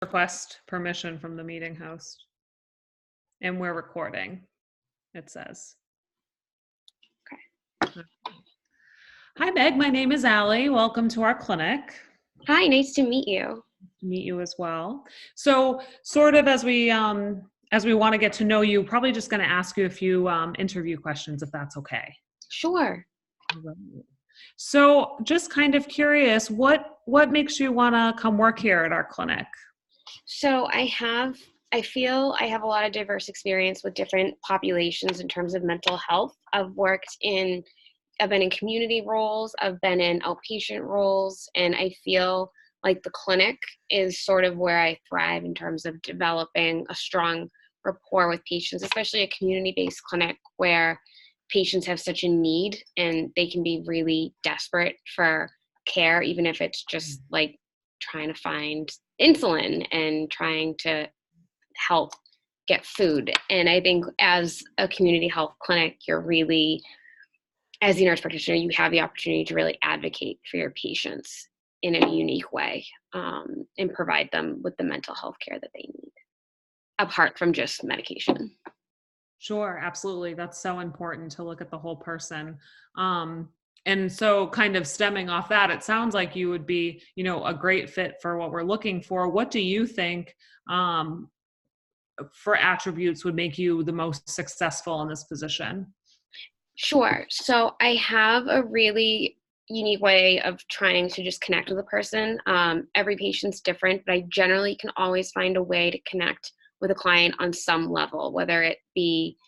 Request permission from the meeting host. And we're recording, it says. Okay. Hi, Meg. My name is Allie. Welcome to our clinic. Hi, nice to meet you. Meet you as well. So, sort of as we want to get to know you, probably just going to ask you a few interview questions, if that's okay. Sure. So, just kind of curious, what makes you want to come work here at our clinic? So I feel I have a lot of diverse experience with different populations in terms of mental health. I've been in community roles, I've been in outpatient roles, and I feel like the clinic is sort of where I thrive in terms of developing a strong rapport with patients, especially a community-based clinic where patients have such a need and they can be really desperate for care, even if it's just like trying to find insulin and trying to help get food. And I think as a community health clinic, as a nurse practitioner, you have the opportunity to really advocate for your patients in a unique way, and provide them with the mental health care that they need, apart from just medication. Sure, absolutely. That's so important to look at the whole person. And so kind of stemming off that, it sounds like you would be, a great fit for what we're looking for. What do you think for attributes would make you the most successful in this position? Sure. So I have a really unique way of trying to just connect with a person. Every patient's different, but I generally can always find a way to connect with a client on some level, whether it be,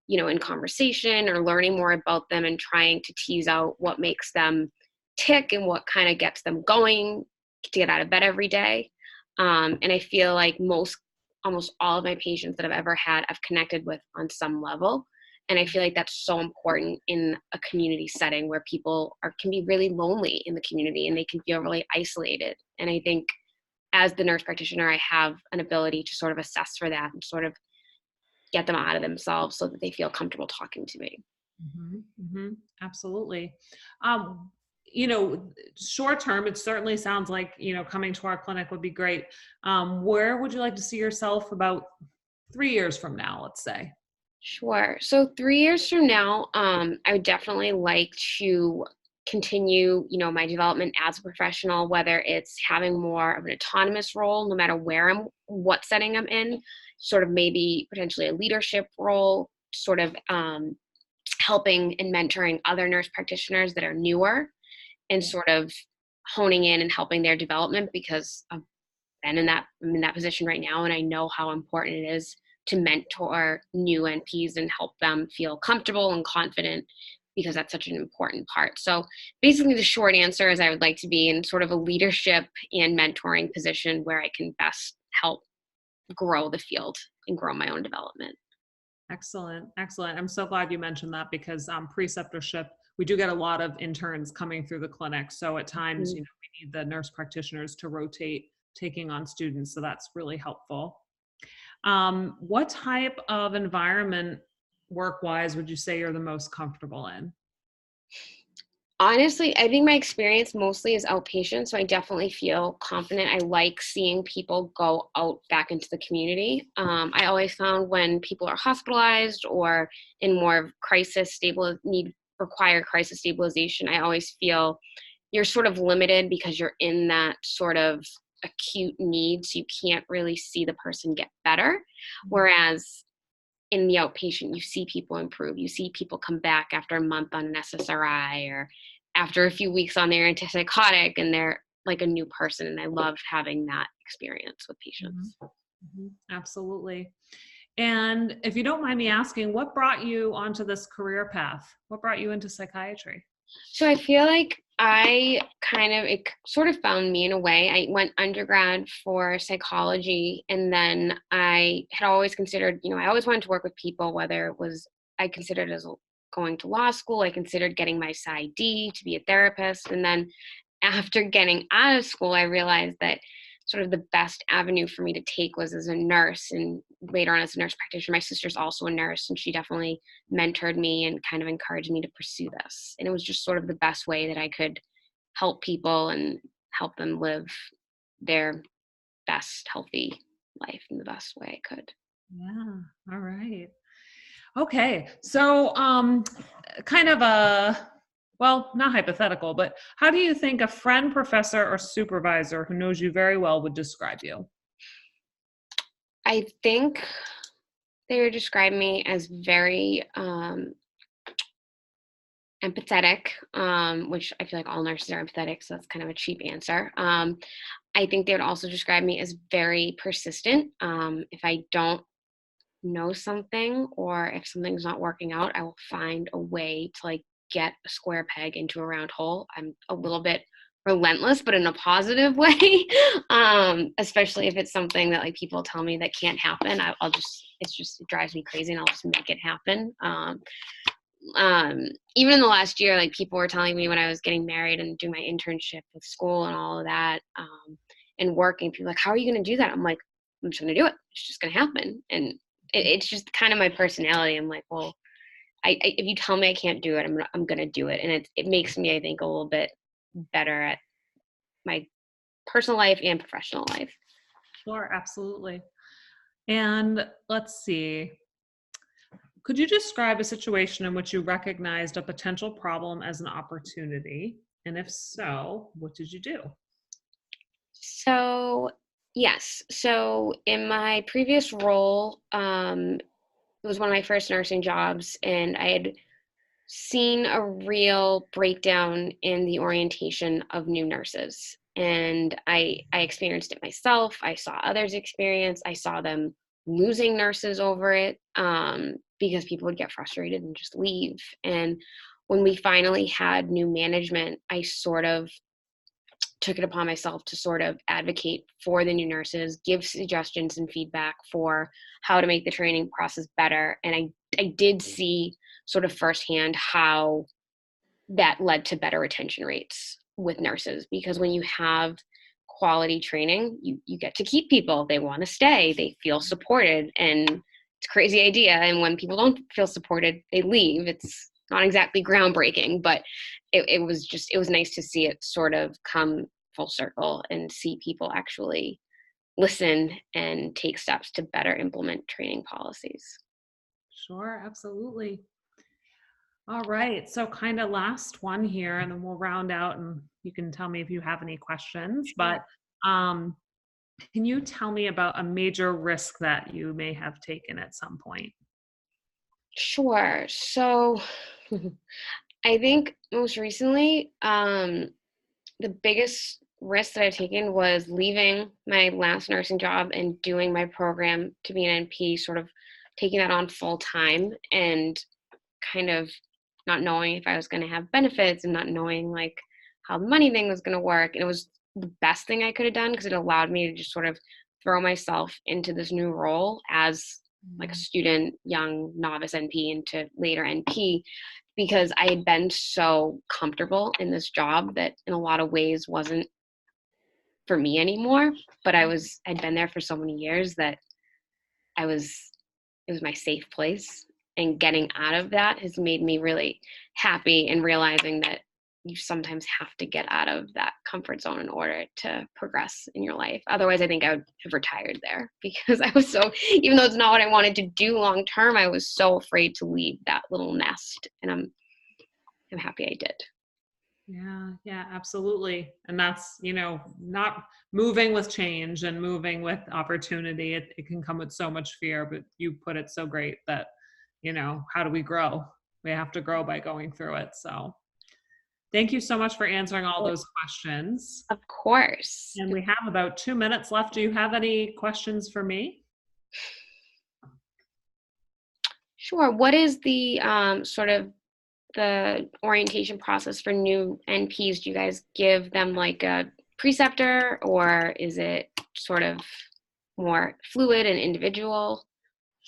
in conversation or learning more about them and trying to tease out what makes them tick and what kind of gets them going to get out of bed every day. And I feel like almost all of my patients that I've ever had, I've connected with on some level. And I feel like that's so important in a community setting where can be really lonely in the community and they can feel really isolated. And I think as the nurse practitioner, I have an ability to sort of assess for that and sort of get them out of themselves so that they feel comfortable talking to me. Absolutely. Um, Short term, it certainly sounds like, coming to our clinic would be great. Where would you like to see yourself about 3 years from now, let's say? Sure. So 3 years from now, I would definitely like to continue, my development as a professional, whether it's having more of an autonomous role, no matter what setting I'm in, sort of maybe potentially a leadership role, sort of helping and mentoring other nurse practitioners that are newer and sort of honing in and helping their development because I'm in that position right now, and I know how important it is to mentor new NPs and help them feel comfortable and confident because that's such an important part. So basically the short answer is I would like to be in sort of a leadership and mentoring position where I can best help grow the field and grow my own development. Excellent. Excellent. I'm so glad you mentioned that because preceptorship, we do get a lot of interns coming through the clinic. So at times, Mhm. we need the nurse practitioners to rotate taking on students. So that's really helpful. What type of environment work-wise would you say you're the most comfortable in? Honestly, I think my experience mostly is outpatient, so I definitely feel confident. I like seeing people go out back into the community. I always found when people are hospitalized or in more of require crisis stabilization, I always feel you're sort of limited because you're in that sort of acute need, so you can't really see the person get better. Whereas in the outpatient, you see people improve. You see people come back after a month on an SSRI or after a few weeks on their antipsychotic, and they're like a new person. And I love having that experience with Mhm. patients. Absolutely. And if you don't mind me asking, what brought you onto this career path? What brought you into psychiatry? So I feel like it sort of found me in a way. I went undergrad for psychology, and then I had always considered, I always wanted to work with people, whether it was I considered as going to law school, I considered getting my PsyD to be a therapist. And then after getting out of school, I realized that sort of the best avenue for me to take was as a nurse and later on as a nurse practitioner. My sister's also a nurse and she definitely mentored me and kind of encouraged me to pursue this. And it was just sort of the best way that I could help people and help them live their best healthy life in the best way I could. Yeah. All right. Okay. So, kind of a, well, not hypothetical, but how do you think a friend, professor, or supervisor who knows you very well would describe you? I think they would describe me as very empathetic, which I feel like all nurses are empathetic, so that's kind of a cheap answer. I think they would also describe me as very persistent. If I don't know something or if something's not working out, I will find a way to like get a square peg into a round hole. I'm a little bit relentless, but in a positive way. Especially if it's something that like people tell me that can't happen. I'll just, it drives me crazy and I'll just make it happen. Even in the last year, like people were telling me when I was getting married and doing my internship with school and all of that, and working, people were like, how are you going to do that? I'm like, I'm just going to do it. It's just going to happen. And it's just kind of my personality. I'm like, well, if you tell me I can't do it, I'm going to do it. And it makes me, I think, a little bit better at my personal life and professional life. Sure, absolutely. And let's see. Could you describe a situation in which you recognized a potential problem as an opportunity? And if so, what did you do? So, yes. So, in my previous role, it was one of my first nursing jobs, and I had seen a real breakdown in the orientation of new nurses. And I experienced it myself. I saw others experience. I saw them losing nurses over it, because people would get frustrated and just leave. And when we finally had new management, I sort of took it upon myself to sort of advocate for the new nurses, give suggestions and feedback for how to make the training process better. And I did see sort of firsthand how that led to better retention rates with nurses, because when you have quality training, you get to keep people. They want to stay, they feel supported, and it's a crazy idea. And when people don't feel supported, they leave. It's not exactly groundbreaking, but it was nice to see it sort of come full circle and see people actually listen and take steps to better implement training policies. Sure, absolutely. All right. So, kind of last one here, and then we'll round out and you can tell me if you have any questions. Sure. But um, can you tell me about a major risk that you may have taken at some point? Sure. So I think most recently, the biggest risk that I've taken was leaving my last nursing job and doing my program to be an NP, sort of taking that on full time and kind of not knowing if I was going to have benefits and not knowing like how the money thing was going to work. And it was the best thing I could have done because it allowed me to just sort of throw myself into this new role as like a student, young novice NP into later NP, because I had been so comfortable in this job that in a lot of ways wasn't for me anymore. But I'd been there for so many years that it was my safe place. And getting out of that has made me really happy, and realizing that you sometimes have to get out of that comfort zone in order to progress in your life. Otherwise, I think I would have retired there, because I was so, even though it's not what I wanted to do long term, I was so afraid to leave that little nest. And I'm happy I did. Yeah, yeah, absolutely. And that's, not moving with change and moving with opportunity. It can come with so much fear, but you put it so great that, how do we grow? We have to grow by going through it. So thank you so much for answering all those questions. Of course. And we have about 2 minutes left. Do you have any questions for me? Sure. What is the sort of the orientation process for new NPs? Do you guys give them like a preceptor, or is it sort of more fluid and individual?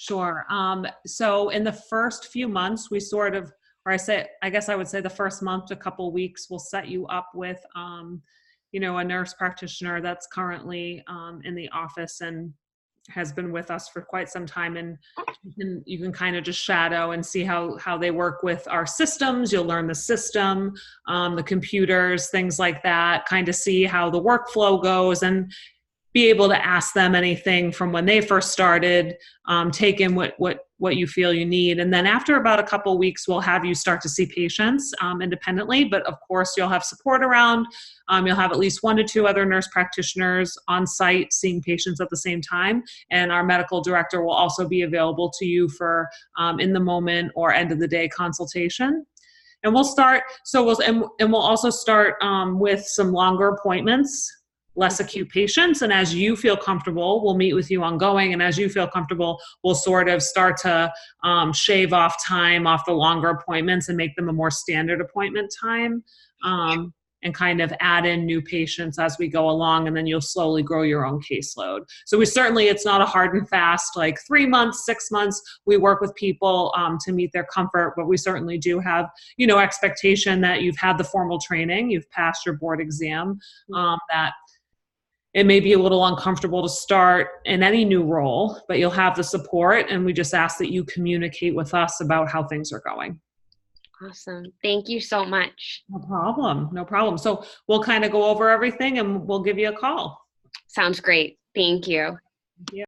Sure. So in the first few months, we sort of, or I guess I would say the first month to couple weeks, we'll set you up with, a nurse practitioner that's currently in the office and has been with us for quite some time. And you can kind of just shadow and see how they work with our systems. You'll learn the system, the computers, things like that, kind of see how the workflow goes. And be able to ask them anything from when they first started, take in what you feel you need. And then after about a couple weeks, we'll have you start to see patients independently. But of course, you'll have support around. You'll have at least 1 to 2 other nurse practitioners on site seeing patients at the same time. And our medical director will also be available to you for in the moment or end of the day consultation. And we'll start, and we'll also start with some longer appointments, less acute patients. And as you feel comfortable, we'll meet with you ongoing. And as you feel comfortable, we'll sort of start to shave off time off the longer appointments and make them a more standard appointment time. And kind of add in new patients as we go along, and then you'll slowly grow your own caseload. So it's not a hard and fast, like 3 months, 6 months. We work with people to meet their comfort, but we certainly do have, expectation that you've had the formal training, you've passed your board exam, that it may be a little uncomfortable to start in any new role, but you'll have the support, and we just ask that you communicate with us about how things are going. Awesome. Thank you so much. No problem. No problem. So we'll kind of go over everything and we'll give you a call. Sounds great. Thank you. Yeah.